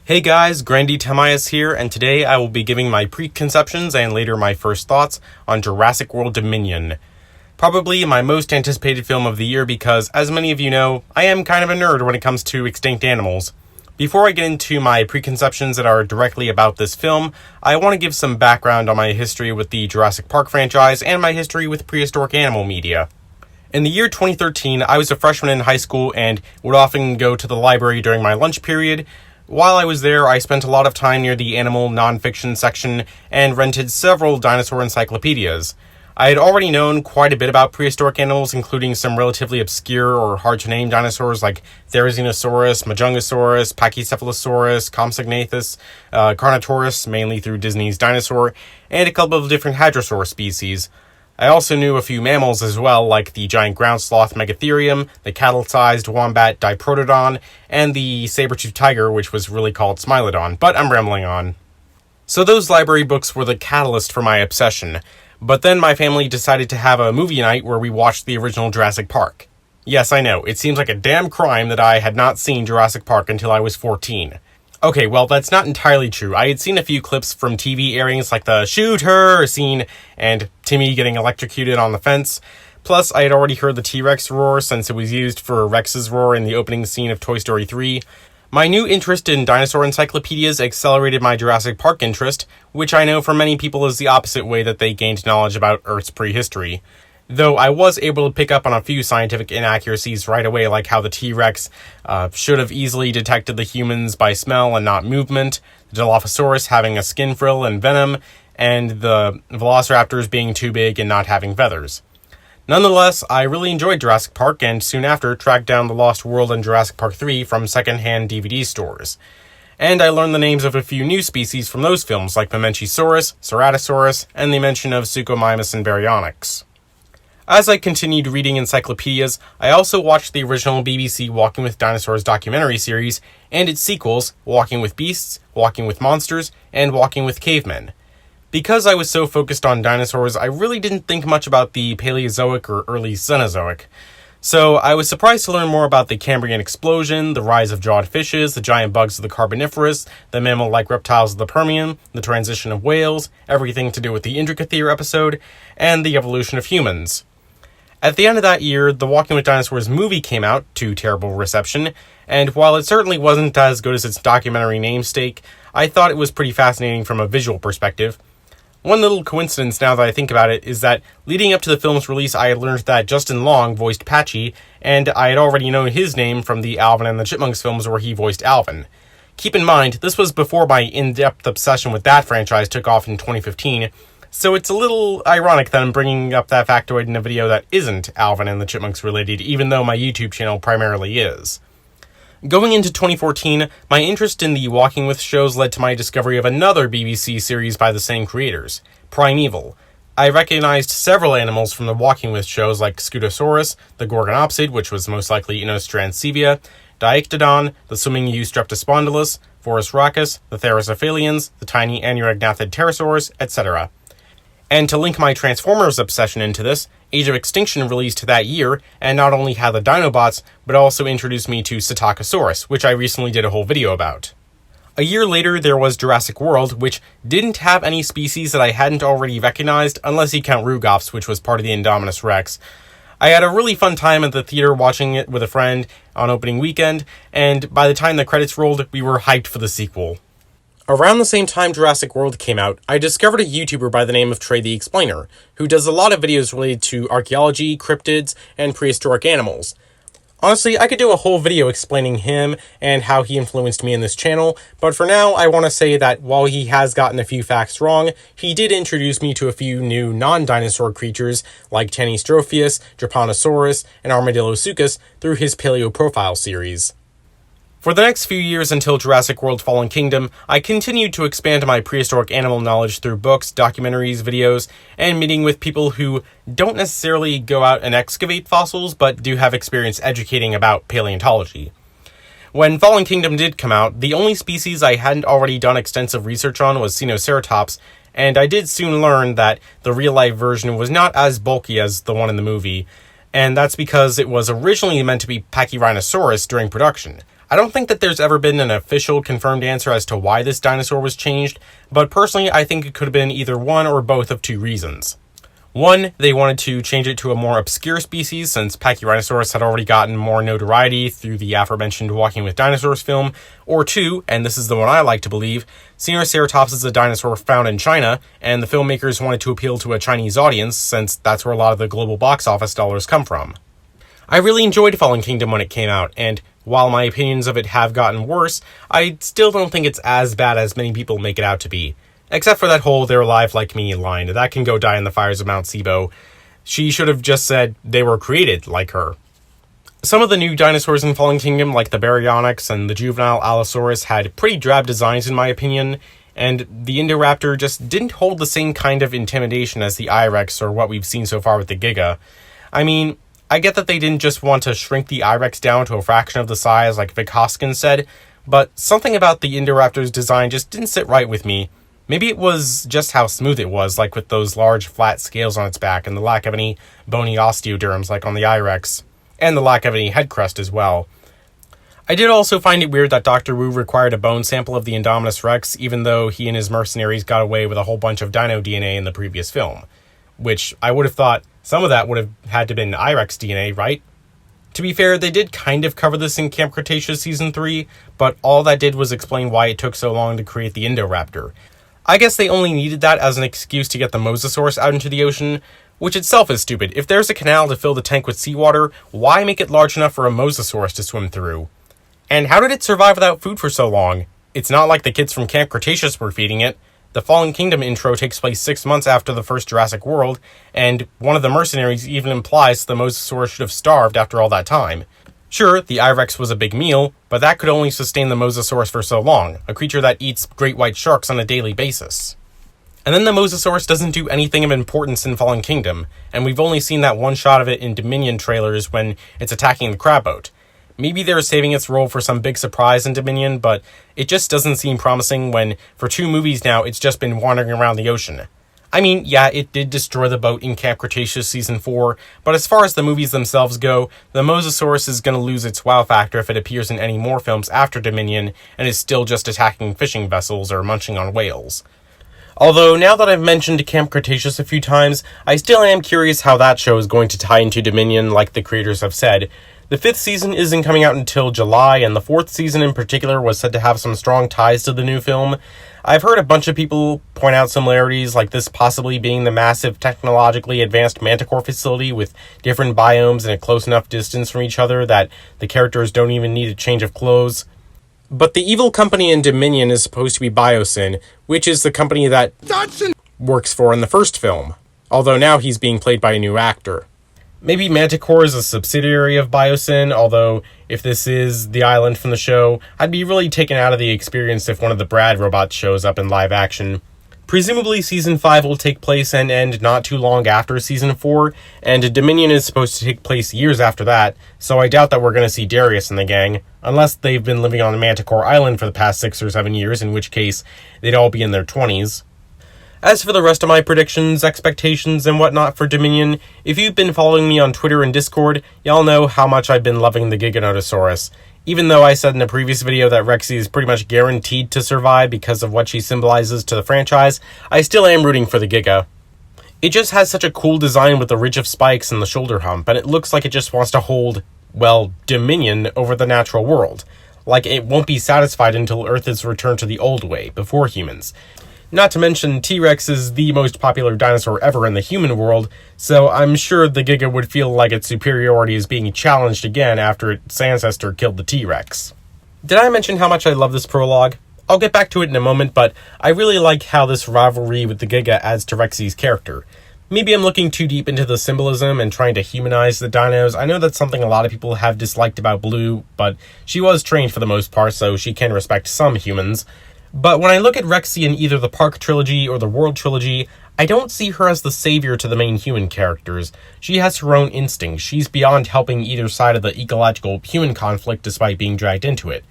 Hey guys, Grandy Tamias here, and today I will be giving my preconceptions and later my first thoughts on Jurassic World Dominion. Probably my most anticipated film of the year because, as many of you know, I am kind of a nerd when it comes to extinct animals. Before I get into my preconceptions that are directly about this film, I want to give some background on my history with the Jurassic Park franchise and my history with prehistoric animal media. In the year 2013, I was a freshman in high school and would often go to the library during my lunch period. While I was there, I spent a lot of time near the animal nonfiction section and rented several dinosaur encyclopedias. I had already known quite a bit about prehistoric animals, including some relatively obscure or hard-to-name dinosaurs like Therizinosaurus, Majungasaurus, Pachycephalosaurus, Compsognathus, Carnotaurus, mainly through Disney's Dinosaur, and a couple of different hadrosaur species. I also knew a few mammals as well, like the giant ground sloth Megatherium, the cattle-sized wombat Dimetrodon, and the saber-toothed tiger, which was really called Smilodon, but I'm rambling on. So those library books were the catalyst for my obsession, but then my family decided to have a movie night where we watched the original Jurassic Park. Yes, I know, it seems like a damn crime that I had not seen Jurassic Park until I was 14. Okay, well, that's not entirely true. I had seen a few clips from TV airings like the "shoot her" scene and Timmy getting electrocuted on the fence. Plus, I had already heard the T-Rex roar since it was used for Rex's roar in the opening scene of Toy Story 3. My new interest in dinosaur encyclopedias accelerated my Jurassic Park interest, which I know for many people is the opposite way that they gained knowledge about Earth's prehistory. Though I was able to pick up on a few scientific inaccuracies right away, like how the T-Rex should have easily detected the humans by smell and not movement, the Dilophosaurus having a skin frill and venom, and the Velociraptors being too big and not having feathers. Nonetheless, I really enjoyed Jurassic Park and soon after tracked down The Lost World and Jurassic Park 3 from secondhand DVD stores. And I learned the names of a few new species from those films, like Mamenchisaurus, Ceratosaurus, and the mention of Suchomimus and Baryonyx. As I continued reading encyclopedias, I also watched the original BBC Walking with Dinosaurs documentary series and its sequels, Walking with Beasts, Walking with Monsters, and Walking with Cavemen. Because I was so focused on dinosaurs, I really didn't think much about the Paleozoic or early Cenozoic. So I was surprised to learn more about the Cambrian explosion, the rise of jawed fishes, the giant bugs of the Carboniferous, the mammal-like reptiles of the Permian, the transition of whales, everything to do with the Intricatheer episode, and the evolution of humans. At the end of that year, the Walking with Dinosaurs movie came out to terrible reception, and while it certainly wasn't as good as its documentary namesake, I thought it was pretty fascinating from a visual perspective. One little coincidence now that I think about it is that leading up to the film's release, I had learned that Justin Long voiced Patchy, and I had already known his name from the Alvin and the Chipmunks films where he voiced Alvin. Keep in mind, this was before my in-depth obsession with that franchise took off in 2015, so it's a little ironic that I'm bringing up that factoid in a video that isn't Alvin and the Chipmunks related, even though my YouTube channel primarily is. Going into 2014, my interest in the Walking With shows led to my discovery of another BBC series by the same creators, Primeval. I recognized several animals from the Walking With shows like Scutosaurus, the Gorgonopsid, which was most likely Inostrancevia, Diectodon, the swimming Eustreptospondylus, Phorusrhacus, the Therosophilians, the tiny Anuragnathed pterosaurs, etc. And to link my Transformers obsession into this, Age of Extinction released that year, and not only had the Dinobots, but also introduced me to Psittacosaurus, which I recently did a whole video about. A year later, there was Jurassic World, which didn't have any species that I hadn't already recognized, unless you count Rugops, which was part of the Indominus Rex. I had a really fun time at the theater watching it with a friend on opening weekend, and by the time the credits rolled, we were hyped for the sequel. Around the same time Jurassic World came out, I discovered a YouTuber by the name of Trey the Explainer, who does a lot of videos related to archaeology, cryptids, and prehistoric animals. Honestly, I could do a whole video explaining him and how he influenced me in this channel, but for now, I want to say that while he has gotten a few facts wrong, he did introduce me to a few new non-dinosaur creatures like Tanystropheus, Drepanosaurus, and Armadillosuchus through his Paleo Profile series. For the next few years until Jurassic World Fallen Kingdom, I continued to expand my prehistoric animal knowledge through books, documentaries, videos, and meeting with people who don't necessarily go out and excavate fossils, but do have experience educating about paleontology. When Fallen Kingdom did come out, the only species I hadn't already done extensive research on was Xenoceratops, and I did soon learn that the real-life version was not as bulky as the one in the movie, and that's because it was originally meant to be Pachyrhinosaurus during production. I don't think that there's ever been an official confirmed answer as to why this dinosaur was changed, but personally I think it could have been either one or both of two reasons. One, they wanted to change it to a more obscure species since Pachyrhinosaurus had already gotten more notoriety through the aforementioned Walking with Dinosaurs film. Or two, and this is the one I like to believe, Xenoceratops is a dinosaur found in China, and the filmmakers wanted to appeal to a Chinese audience since that's where a lot of the global box office dollars come from. I really enjoyed Fallen Kingdom when it came out, and while my opinions of it have gotten worse, I still don't think it's as bad as many people make it out to be. Except for that whole "they're alive like me" line. That can go die in the fires of Mount Sibo. She should have just said they were created like her. Some of the new dinosaurs in Fallen Kingdom, like the Baryonyx and the juvenile Allosaurus, had pretty drab designs in my opinion, and the Indoraptor just didn't hold the same kind of intimidation as the I-Rex or what we've seen so far with the Giga. I mean, I get that they didn't just want to shrink the I-Rex down to a fraction of the size like Vic Hoskins said, but something about the Indoraptor's design just didn't sit right with me. Maybe it was just how smooth it was, like with those large flat scales on its back and the lack of any bony osteoderms like on the I-Rex, and the lack of any head crust as well. I did also find it weird that Dr. Wu required a bone sample of the Indominus Rex, even though he and his mercenaries got away with a whole bunch of dino DNA in the previous film. Which I would have thought some of that would have had to have been I-Rex DNA, right? To be fair, they did kind of cover this in Camp Cretaceous Season 3, but all that did was explain why it took so long to create the Indoraptor. I guess they only needed that as an excuse to get the Mosasaurus out into the ocean, which itself is stupid. If there's a canal to fill the tank with seawater, why make it large enough for a Mosasaurus to swim through? And how did it survive without food for so long? It's not like the kids from Camp Cretaceous were feeding it. The Fallen Kingdom intro takes place 6 months after the first Jurassic World, and one of the mercenaries even implies the Mosasaurus should have starved after all that time. Sure, the I-Rex was a big meal, but that could only sustain the Mosasaurus for so long, a creature that eats great white sharks on a daily basis. And then the Mosasaurus doesn't do anything of importance in Fallen Kingdom, and we've only seen that one shot of it in Dominion trailers when it's attacking the crab boat. Maybe they're saving its role for some big surprise in Dominion, but it just doesn't seem promising when, for 2 movies now, it's just been wandering around the ocean. I mean, yeah, it did destroy the boat in Camp Cretaceous Season 4, but as far as the movies themselves go, the Mosasaurus is going to lose its wow factor if it appears in any more films after Dominion and is still just attacking fishing vessels or munching on whales. Although, now that I've mentioned Camp Cretaceous a few times, I still am curious how that show is going to tie into Dominion like the creators have said. The 5th season isn't coming out until July, and the 4th season in particular was said to have some strong ties to the new film. I've heard a bunch of people point out similarities, like this possibly being the massive technologically advanced Manticore facility with different biomes and a close enough distance from each other that the characters don't even need a change of clothes. But the evil company in Dominion is supposed to be Biosyn, which is the company that Dodson works for in the first film, although now he's being played by a new actor. Maybe Manticore is a subsidiary of Biosyn, although if this is the island from the show, I'd be really taken out of the experience if one of the Brad robots shows up in live action. Presumably Season 5 will take place and end not too long after Season 4, and Dominion is supposed to take place years after that, so I doubt that we're going to see Darius and the gang, unless they've been living on Manticore Island for the past 6 or 7 years, in which case they'd all be in their 20s. As for the rest of my predictions, expectations, and whatnot for Dominion, if you've been following me on Twitter and Discord, y'all know how much I've been loving the Giganotosaurus. Even though I said in a previous video that Rexy is pretty much guaranteed to survive because of what she symbolizes to the franchise, I still am rooting for the Giga. It just has such a cool design with the ridge of spikes and the shoulder hump, and it looks like it just wants to hold, well, dominion over the natural world. Like it won't be satisfied until Earth is returned to the old way, before humans. Not to mention, T-Rex is the most popular dinosaur ever in the human world, so I'm sure the Giga would feel like its superiority is being challenged again after its ancestor killed the T-Rex. Did I mention how much I love this prologue? I'll get back to it in a moment, but I really like how this rivalry with the Giga adds to Rexy's character. Maybe I'm looking too deep into the symbolism and trying to humanize the dinos. I know that's something a lot of people have disliked about Blue, but she was trained for the most part, so she can respect some humans. But when I look at Rexy in either the Park Trilogy or the World Trilogy, I don't see her as the savior to the main human characters. She has her own instincts. She's beyond helping either side of the ecological human conflict despite being dragged into it.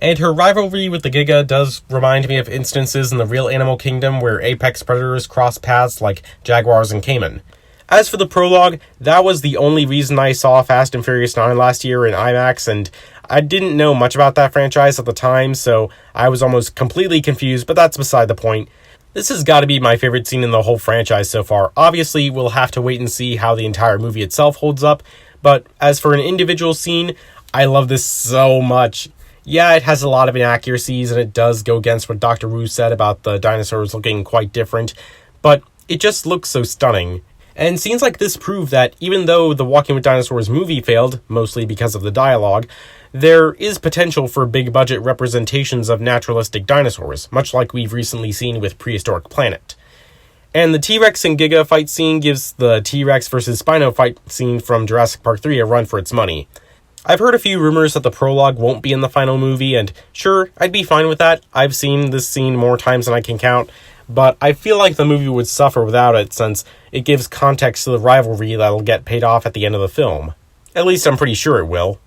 And her rivalry with the Giga does remind me of instances in the real animal kingdom where apex predators cross paths like jaguars and caiman. As for the prologue, that was the only reason I saw Fast and Furious 9 last year in IMAX, and I didn't know much about that franchise at the time, so I was almost completely confused, but that's beside the point. This has got to be my favorite scene in the whole franchise so far. Obviously, we'll have to wait and see how the entire movie itself holds up, but as for an individual scene, I love this so much. Yeah, it has a lot of inaccuracies, and it does go against what Dr. Wu said about the dinosaurs looking quite different, but it just looks so stunning. And scenes like this prove that even though the Walking with Dinosaurs movie failed, mostly because of the dialogue, there is potential for big-budget representations of naturalistic dinosaurs, much like we've recently seen with Prehistoric Planet. And the T-Rex and Giga fight scene gives the T-Rex versus Spino fight scene from Jurassic Park 3 a run for its money. I've heard a few rumors that the prologue won't be in the final movie, and sure, I'd be fine with that. I've seen this scene more times than I can count, but I feel like the movie would suffer without it since it gives context to the rivalry that'll get paid off at the end of the film. At least I'm pretty sure it will.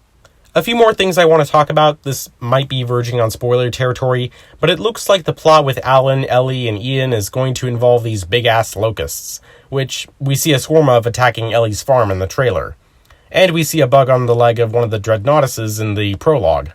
A few more things I want to talk about. This might be verging on spoiler territory, but it looks like the plot with Alan, Ellie, and Ian is going to involve these big-ass locusts, which we see a swarm of attacking Ellie's farm in the trailer. And we see a bug on the leg of one of the Dreadnoughtuses in the prologue.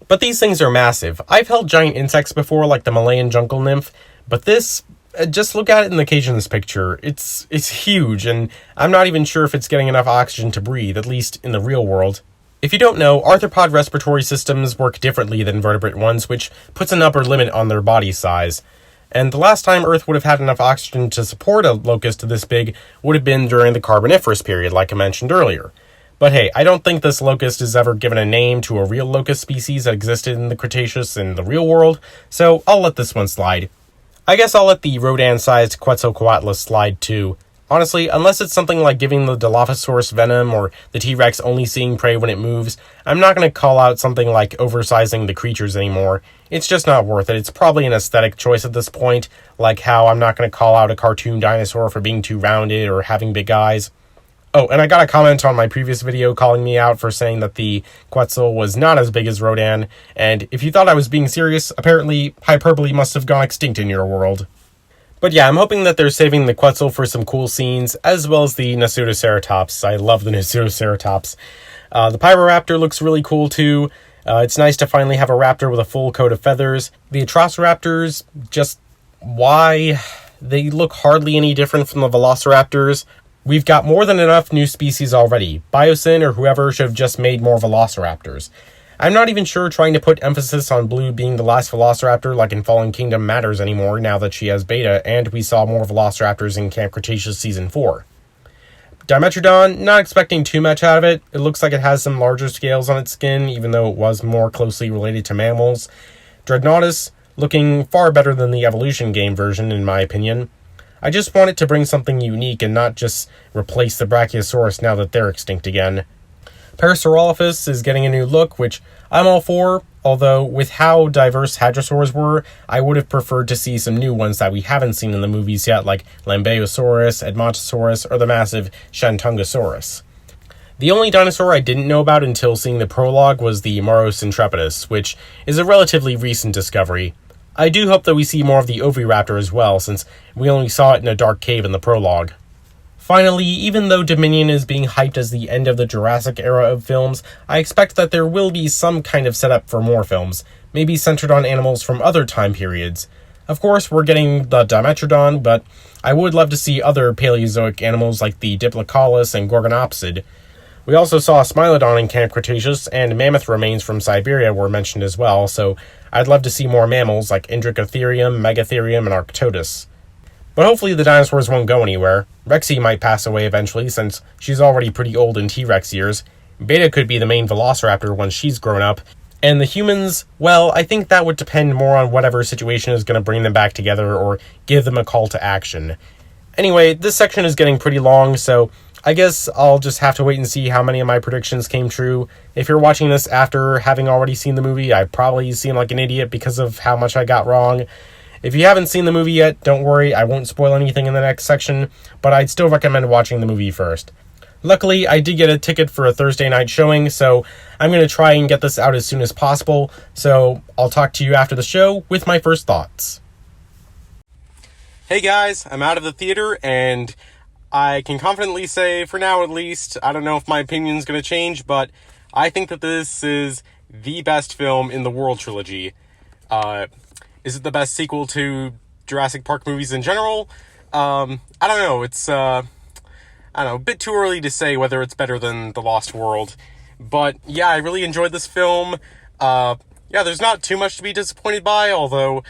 But these things are massive. I've held giant insects before, like the Malayan jungle nymph, but this, just look at it in the cage in this picture. It's huge, and I'm not even sure if it's getting enough oxygen to breathe, at least in the real world. If you don't know, arthropod respiratory systems work differently than vertebrate ones, which puts an upper limit on their body size. And the last time Earth would have had enough oxygen to support a locust this big would have been during the Carboniferous period, like I mentioned earlier. But hey, I don't think this locust has ever given a name to a real locust species that existed in the Cretaceous in the real world, so I'll let this one slide. I guess I'll let the Rodan-sized Quetzalcoatlus slide too. Honestly, unless it's something like giving the Dilophosaurus venom or the T-Rex only seeing prey when it moves, I'm not going to call out something like oversizing the creatures anymore. It's just not worth it. It's probably an aesthetic choice at this point, like how I'm not going to call out a cartoon dinosaur for being too rounded or having big eyes. Oh, and I got a comment on my previous video calling me out for saying that the Quetzal was not as big as Rodan, and if you thought I was being serious, apparently hyperbole must have gone extinct in your world. But yeah, I'm hoping that they're saving the Quetzal for some cool scenes, as well as the Xenoceratops. I love the Xenoceratops. The Pyro Raptor looks really cool too. It's nice to finally have a raptor with a full coat of feathers. The Atrociraptors, just why? They look hardly any different from the Velociraptors. We've got more than enough new species already. Biosyn or whoever should have just made more Velociraptors. I'm not even sure trying to put emphasis on Blue being the last Velociraptor like in Fallen Kingdom matters anymore now that she has Beta, and we saw more Velociraptors in Camp Cretaceous Season 4. Dimetrodon, not expecting too much out of it. It looks like it has some larger scales on its skin, even though it was more closely related to mammals. Dreadnoughtus, looking far better than the Evolution game version, in my opinion. I just want it to bring something unique and not just replace the Brachiosaurus now that they're extinct again. Parasaurolophus is getting a new look, which I'm all for, although with how diverse hadrosaurs were, I would have preferred to see some new ones that we haven't seen in the movies yet, like Lambeosaurus, Edmontosaurus, or the massive Shantungosaurus. The only dinosaur I didn't know about until seeing the prologue was the Morocentrepidus, which is a relatively recent discovery. I do hope that we see more of the Oviraptor as well, since we only saw it in a dark cave in the prologue. Finally, even though Dominion is being hyped as the end of the Jurassic era of films, I expect that there will be some kind of setup for more films, maybe centered on animals from other time periods. Of course, we're getting the Dimetrodon, but I would love to see other Paleozoic animals like the Diplocaulus and Gorgonopsid. We also saw a Smilodon in Camp Cretaceous, and mammoth remains from Siberia were mentioned as well, so I'd love to see more mammals like Indricotherium, Megatherium, and Arctodus. But hopefully the dinosaurs won't go anywhere. Rexy might pass away eventually, since she's already pretty old in T-Rex years. Beta could be the main Velociraptor once she's grown up. And the humans, well, I think that would depend more on whatever situation is going to bring them back together or give them a call to action. Anyway, this section is getting pretty long, so I guess I'll just have to wait and see how many of my predictions came true. If you're watching this after having already seen the movie, I probably seem like an idiot because of how much I got wrong. If you haven't seen the movie yet, don't worry, I won't spoil anything in the next section, but I'd still recommend watching the movie first. Luckily, I did get a ticket for a Thursday night showing, so I'm going to try and get this out as soon as possible, so I'll talk to you after the show with my first thoughts. Hey guys, I'm out of the theater, and I can confidently say, for now at least, I don't know if my opinion's going to change, but I think that this is the best film in the World Trilogy. Is it the best sequel to Jurassic Park movies in general? I don't know. It's, a bit too early to say whether it's better than The Lost World. But, yeah, I really enjoyed this film. There's not too much to be disappointed by, although,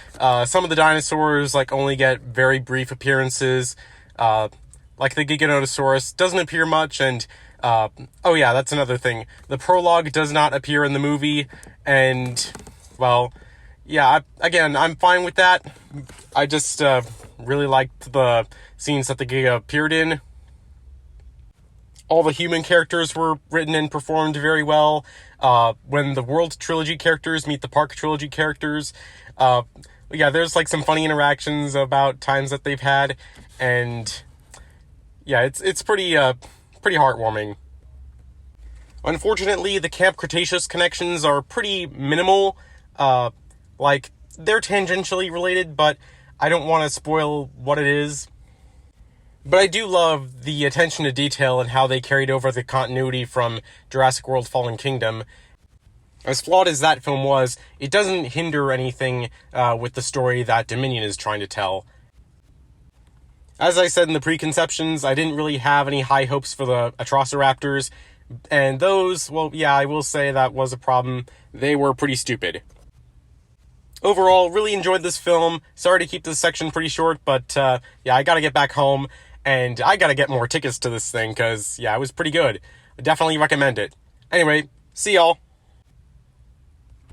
some of the dinosaurs, only get very brief appearances. Like the Giganotosaurus doesn't appear much, and, that's another thing. The Prologue does not appear in the movie, and, I'm fine with that. I just, really liked the scenes that the Giga appeared in. All the human characters were written and performed very well. When the World Trilogy characters meet the Park Trilogy characters, there's, some funny interactions about times that they've had, and, it's pretty heartwarming. Unfortunately, the Camp Cretaceous connections are pretty minimal. They're tangentially related, but I don't want to spoil what it is. But I do love the attention to detail and how they carried over the continuity from Jurassic World Fallen Kingdom. As flawed as that film was, it doesn't hinder anything with the story that Dominion is trying to tell. As I said in the Preconceptions, I didn't really have any high hopes for the Xenoceratops, and those, I will say that was a problem. They were pretty stupid. Overall, really enjoyed this film. Sorry to keep this section pretty short, but I gotta get back home, and I gotta get more tickets to this thing, because, it was pretty good. I definitely recommend it. Anyway, see y'all.